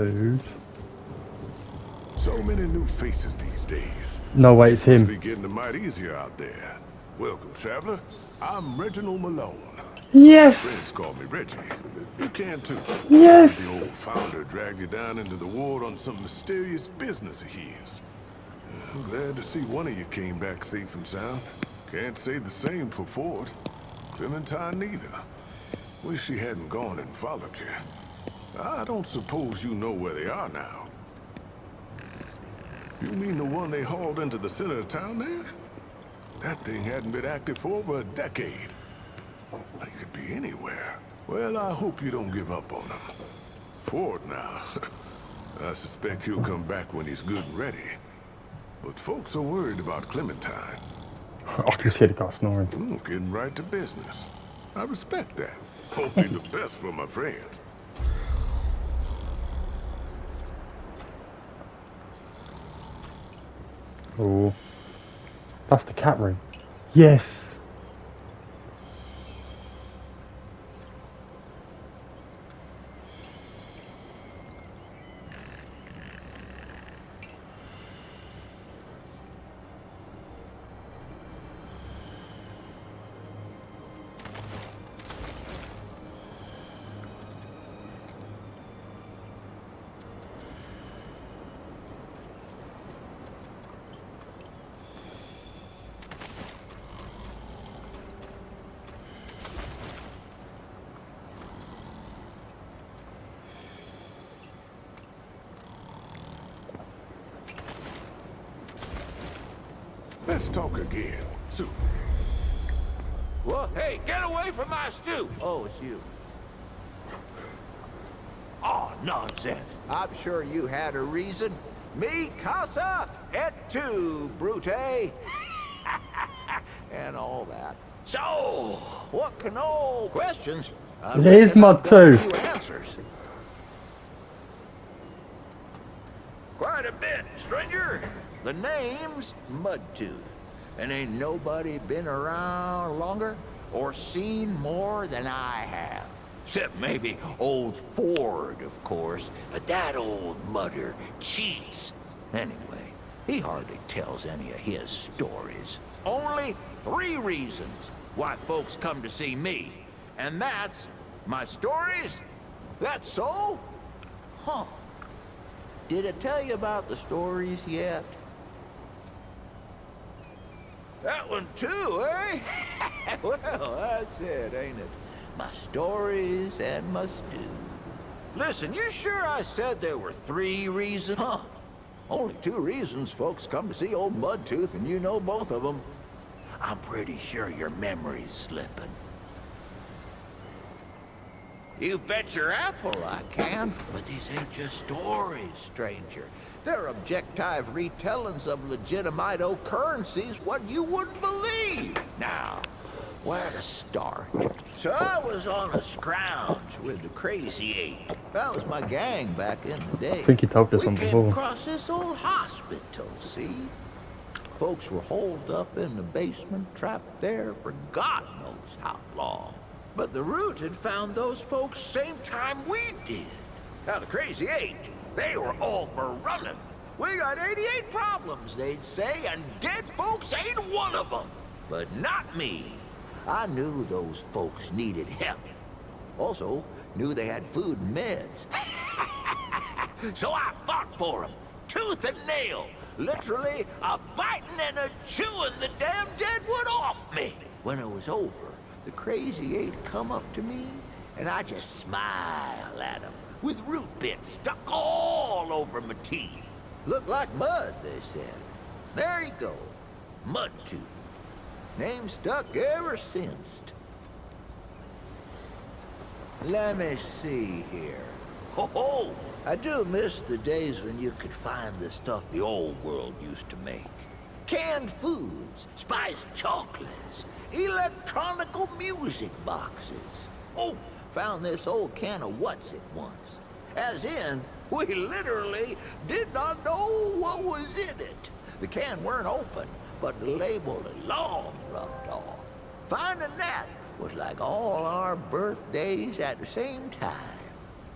food. So many new faces these days. No way, it's Must him. be getting a mite easier out there. Welcome, traveler. I'm Reginald Malone. Yes! Friends call me Reggie. You can too. Yes! The old founder dragged you down into the ward on some mysterious business of his. I'm glad to see one of you came back safe and sound. Can't say the same for Ford. Clementine neither. Wish she hadn't gone and followed you. I don't suppose you know where they are now. You mean the one they hauled into the center of town there? That thing hadn't been active for over a decade. They could be anywhere. Well, I hope you don't give up on them. Ford now. I suspect he'll come back when he's good and ready. But folks are worried about Clementine. I can see the guy snoring. Getting right to business. I respect that. Only the best for my friends. Oh. That's the cat room. Yes! Let's talk again. Soup. Well, hey, get away from my stew! Oh, it's you. Oh, nonsense. I'm sure you had a reason. Mi casa et tu, Brute. And all that. So, what can all questions? Here's MUDTOOTH. Answers. Quite a bit, stranger. The name's MUDTOOTH. And ain't nobody been around longer or seen more than I have. Except maybe old Ford, of course. But that old mudder cheats. Anyway, he hardly tells any of his stories. Only 3 reasons why folks come to see me. And that's my stories. That's so? Huh. Did I tell you about the stories yet? That one too, eh? Well, that's it, ain't it? My stories and my stew. Listen, you sure I said there were 3 reasons? Huh. Only 2 reasons folks come to see old MUDTOOTH, and you know both of them. I'm pretty sure your memory's slipping. You bet your apple I can. But these ain't just stories, stranger. They're objective retellings of legitimate occurrences what you wouldn't believe. Now, where to start? So I was on a scrounge with the Crazy 8. That was my gang back in the day. I think you told us We on came before. across this old hospital, see? Folks were holed up in the basement, trapped there for God knows how long. But the Root had found those folks same time we did. Now the Crazy 8, they were all for running. We got 88 problems, they'd say, and dead folks ain't one of them. But not me. I knew those folks needed help. Also, knew they had food and meds. So I fought for them, tooth and nail. Literally a-biting and a-chewing the damn deadwood off me. When it was over, the Crazy 8 come up to me, and I just smile at them, with root bits stuck all over my teeth. Looked like mud, they said. There you go, MUDTOOTH. Name stuck ever since. Let me see here. Ho-ho! I do miss the days when you could find the stuff the old world used to make. Canned foods, spiced chocolates, electronical music boxes. Oh, found this old can of what's-it once. As in, we literally did not know what was in it. The can weren't open, but the label had long rubbed off. Finding that was like all our birthdays at the same time.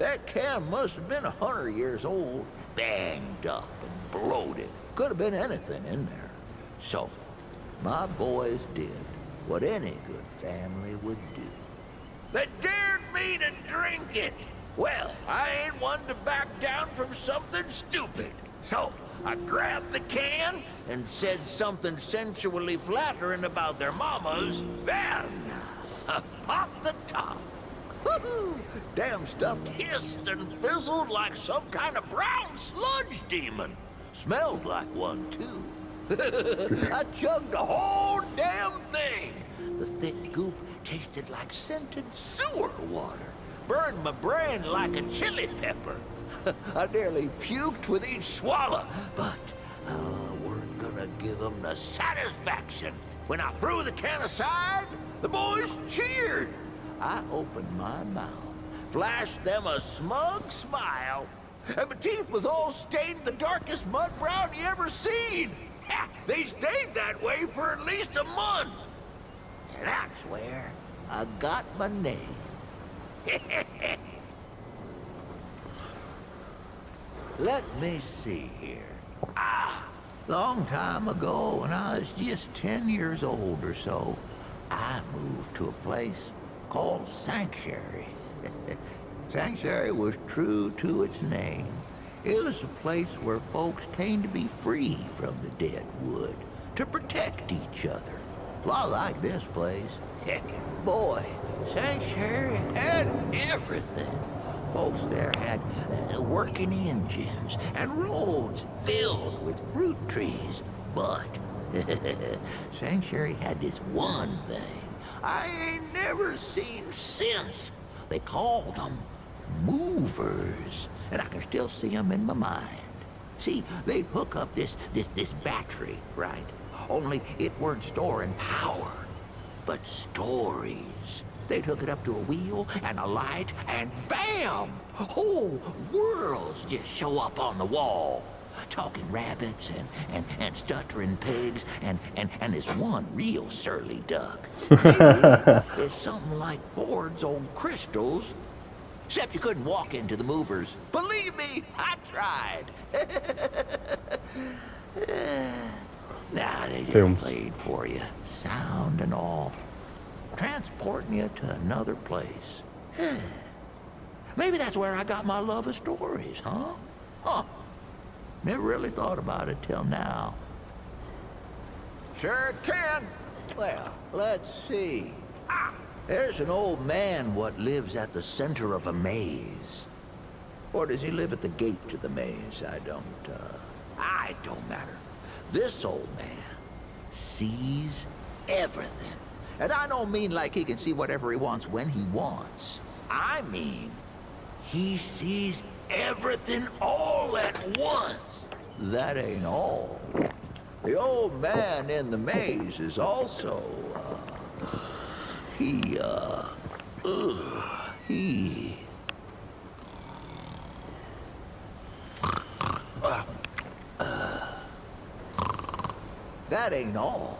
That can must have been 100 years old, banged up and bloated. Could have been anything in there. So, my boys did what any good family would do. They dared me to drink it. Well, I ain't one to back down from something stupid. So, I grabbed the can and said something sensually flattering about their mamas. Then, I popped the top. Woohoo! Damn stuff hissed and fizzled like some kind of brown sludge demon. Smelled like one, too. I chugged the whole damn thing. The thick goop tasted like scented sewer water. Burned my brain like a chili pepper. I nearly puked with each swallow, but weren't gonna give them the satisfaction. When I threw the can aside, the boys cheered. I opened my mouth, flashed them a smug smile, and my teeth was all stained the darkest mud brown you ever seen. Ha, they stayed that way for at least a month. And that's where I got my name. Let me see here. Long time ago, when I was just 10 years old or so, I moved to a place called Sanctuary. Sanctuary was true to its name. It was a place where folks came to be free from the dead wood, to protect each other. A lot like this place. Boy, Sanctuary had everything. Folks there had working engines and roads filled with fruit trees. But Sanctuary had this one thing I ain't never seen since. They called them movers, and I can still see them in my mind. See, they'd hook up this battery, right? Only it weren't storing power, but stories. They'd hook it up to a wheel and a light, and bam! Whole worlds just show up on the wall. Talking rabbits and stuttering pigs and this one real surly duck. Maybe it's something like Ford's old crystals. Except you couldn't walk into the movers. Believe me, I tried. Nah, they just played for you. Sound and all. Transporting you to another place. Maybe that's where I got my love of stories, huh? Huh. Never really thought about it till now. Sure can. Well, let's see. There's an old man what lives at the center of a maze. Or does he live at the gate to the maze? I don't matter. This old man sees everything. And I don't mean like he can see whatever he wants when he wants. I mean, he sees everything all at once. That ain't all. The old man in the maze is also, that ain't all.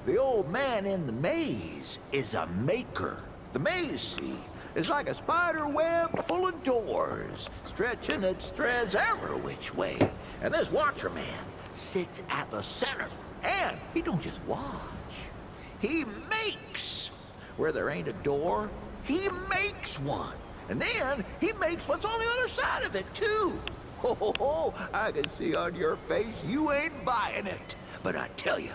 The old man in the maze is a maker. The maze, see, is like a spider web full of doors, stretching its threads every which way. And this watcher man sits at the center, and he don't just watch. He makes. Where there ain't a door, he makes one. And then he makes what's on the other side of it, too. Oh, I can see on your face you ain't buying it. But I tell you,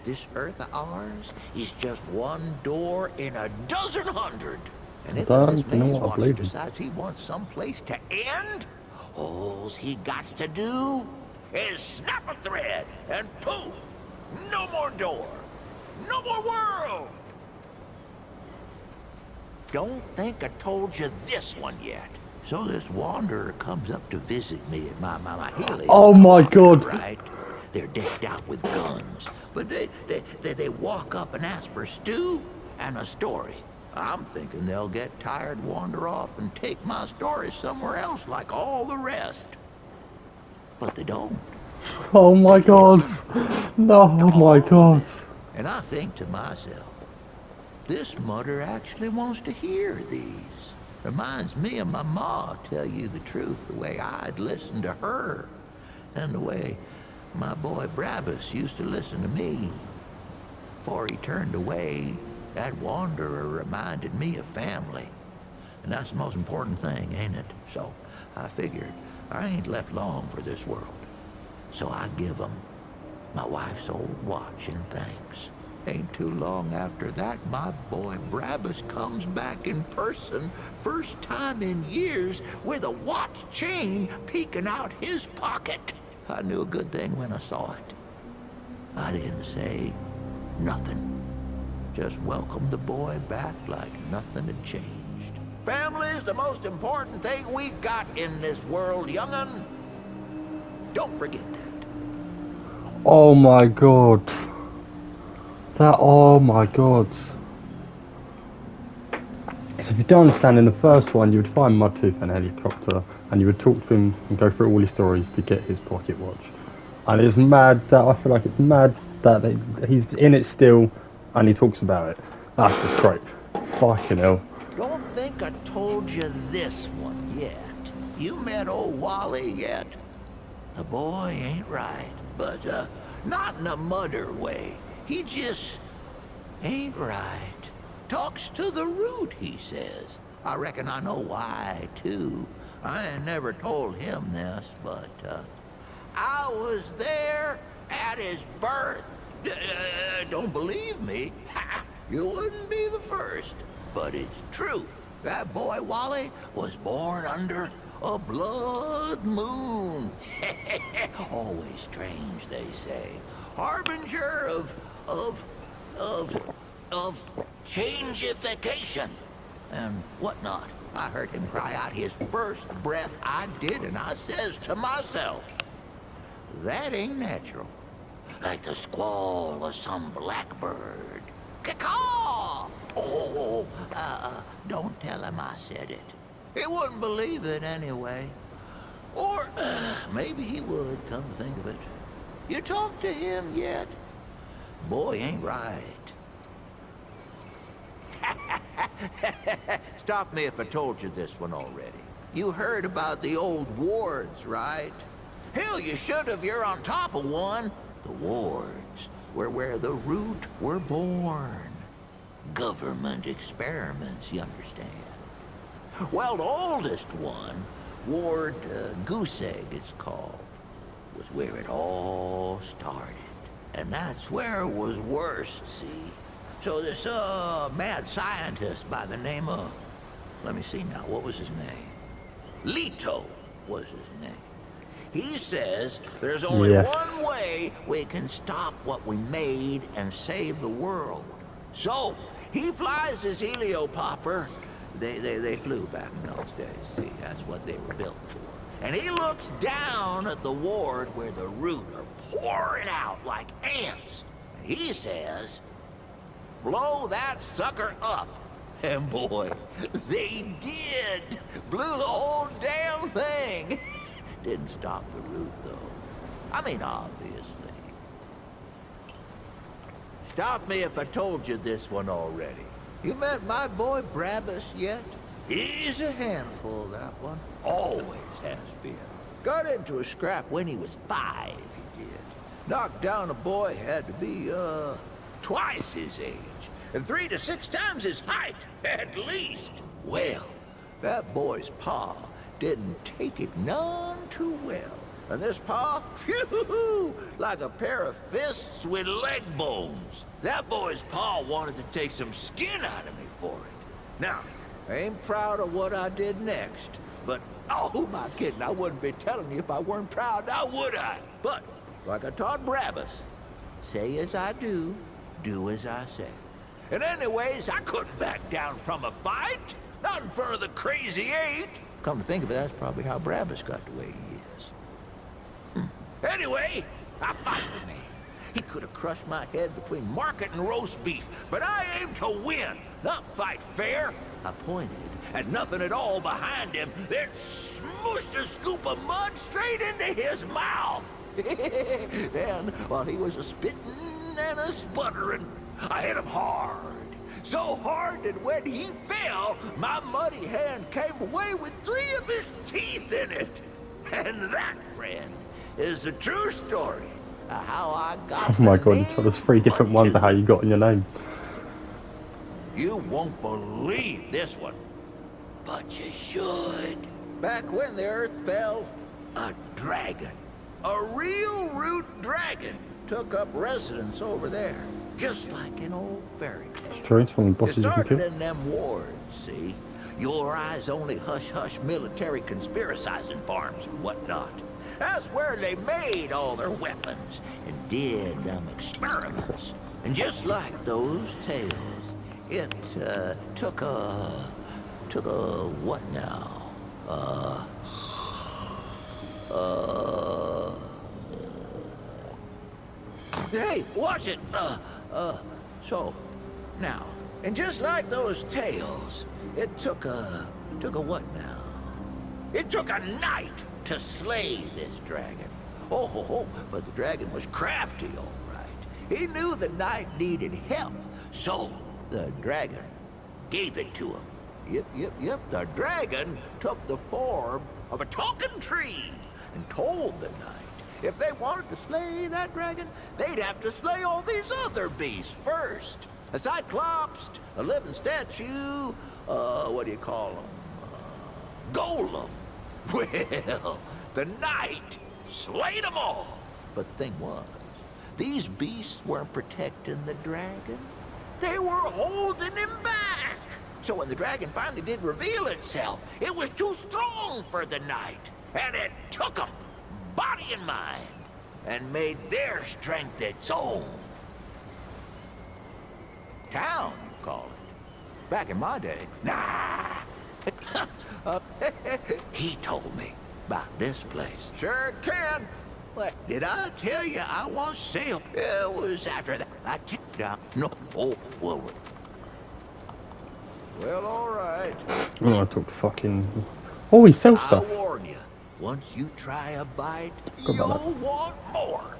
this earth of ours is just one door in a dozen hundred. And if this maze walker decides he wants someplace to end, all he got to do is snap a thread and poof, no more door, no more world. Don't think I told you this one yet. So this wanderer comes up to visit me at my helium. Oh my God! Right? They're decked out with guns, but they walk up and ask for stew and a story. I'm thinking they'll get tired, wander off, and take my story somewhere else like all the rest. But they don't. Oh my God! No, oh my God! And I think to myself, this mudder actually wants to hear these. Reminds me of my ma, tell you the truth, the way I'd listen to her. And the way my boy Brabus used to listen to me. Before he turned away, that wanderer reminded me of family. And that's the most important thing, ain't it? So I figured I ain't left long for this world. So I give him my wife's old watch in thanks. Ain't too long after that, my boy Brabus comes back in person, first time in years, with a watch chain peeking out his pocket. I knew a good thing when I saw it. I didn't say nothing. Just welcomed the boy back like nothing had changed. Family's the most important thing we got in this world, young'un. Don't forget that. Oh my god. Oh my god. So if you don't understand, in the first one, you would find MUDTOOTH in a helicopter, and you would talk to him and go through all his stories to get his pocket watch. And it's mad that, I feel like it's mad that he's in it still, and he talks about it. That's just great. Fucking hell. Don't think I told you this one yet. You met old Wally yet? The boy ain't right, but not in a mudder way. He just ain't right. Talks to the root, he says. I reckon I know why, too. I ain't never told him this, but I was there at his birth. Don't believe me? Ha! You wouldn't be the first. But it's true. That boy Wally was born under a blood moon. Always strange, they say. Harbinger of changeification and whatnot. I heard him cry out his first breath. I did, and I says to myself, that ain't natural. Like the squall of some blackbird. Caw-caw! Oh, don't tell him I said it. He wouldn't believe it anyway. Or maybe he would, come to think of it. You talked to him yet? Boy ain't right. Stop me if I told you this one already. You heard about the old wards, right? Hell, you should have. You're on top of one. The wards were where the root were born. Government experiments, you understand. Well, the oldest one, Ward Goose Egg it's called, was where it all started. And that's where it was worse, see? So this mad scientist by the name of, let me see now, what was his name? Leto was his name. He says there's only one way we can stop what we made and save the world. So he flies his heliopopper. They flew back in those days, see, that's what they were built for. And he looks down at the ward where the root are pouring out like ants. And he says, blow that sucker up. And boy, they did. Blew the whole damn thing. Didn't stop the root, though. I mean, obviously. Stop me if I told you this one already. You met my boy Brabus yet? He's a handful, that one. Always has been. Got into a scrap when he was 5, he did. Knocked down a boy had to be, twice his age. And 3 to 6 times his height, at least. Well, that boy's pa didn't take it none too well. And this pa, phew, like a pair of fists with leg bones. That boy's pa wanted to take some skin out of me for it. Now, I ain't proud of what I did next, but, oh, who am I kidding? I wouldn't be telling you if I weren't proud, now would I? But, like I taught Brabus, say as I do as I say. And anyways, I couldn't back down from a fight. Not in front of the crazy 8. Come to think of it, that's probably how Brabus got the way he is. Anyway, I fight the man. He could have crushed my head between market and roast beef, but I aimed to win, not fight fair. I pointed at nothing at all behind him, then smooshed a scoop of mud straight into his mouth. Then, while he was a-spitting and a-sputtering, I hit him hard. So hard that when he fell, my muddy hand came away with 3 of his teeth in it. And that, friend, is the true story of how I got Oh my the god, name there's 3 different ones of how you got in your name. You won't believe this one, but you should. Back when the earth fell, a dragon, a real root dragon, took up residence over there, just like an old fairy tale. True, it's one of the It bosses you can started kill. in them wards, see? Your eyes only hush-hush military conspiracizing farms and whatnot. That's where they made all their weapons and did them experiments. And just like those tales, it took a what now? Hey, watch it. So, now, and just like those tales, it took a what now? It took a night to slay this dragon. Oh, but the dragon was crafty, all right. He knew the knight needed help, so the dragon gave it to him. Yep, the dragon took the form of a talking tree and told the knight if they wanted to slay that dragon, they'd have to slay all these other beasts first. A cyclops, a living statue, what do you call them? Golem. Well, the knight slayed them all. But the thing was, these beasts weren't protecting the dragon. They were holding him back. So when the dragon finally did reveal itself, it was too strong for the knight. And it took him, body and mind, and made their strength its own. Town, you call it. Back in my day, nah. He told me about this place. Sure can. What, did I tell you I once sailed? It was after that. I tipped out. No, well, all right. Oh, I took fucking... Oh, he sells I stuff. warn you, once you try a bite, Forgot about you'll want more.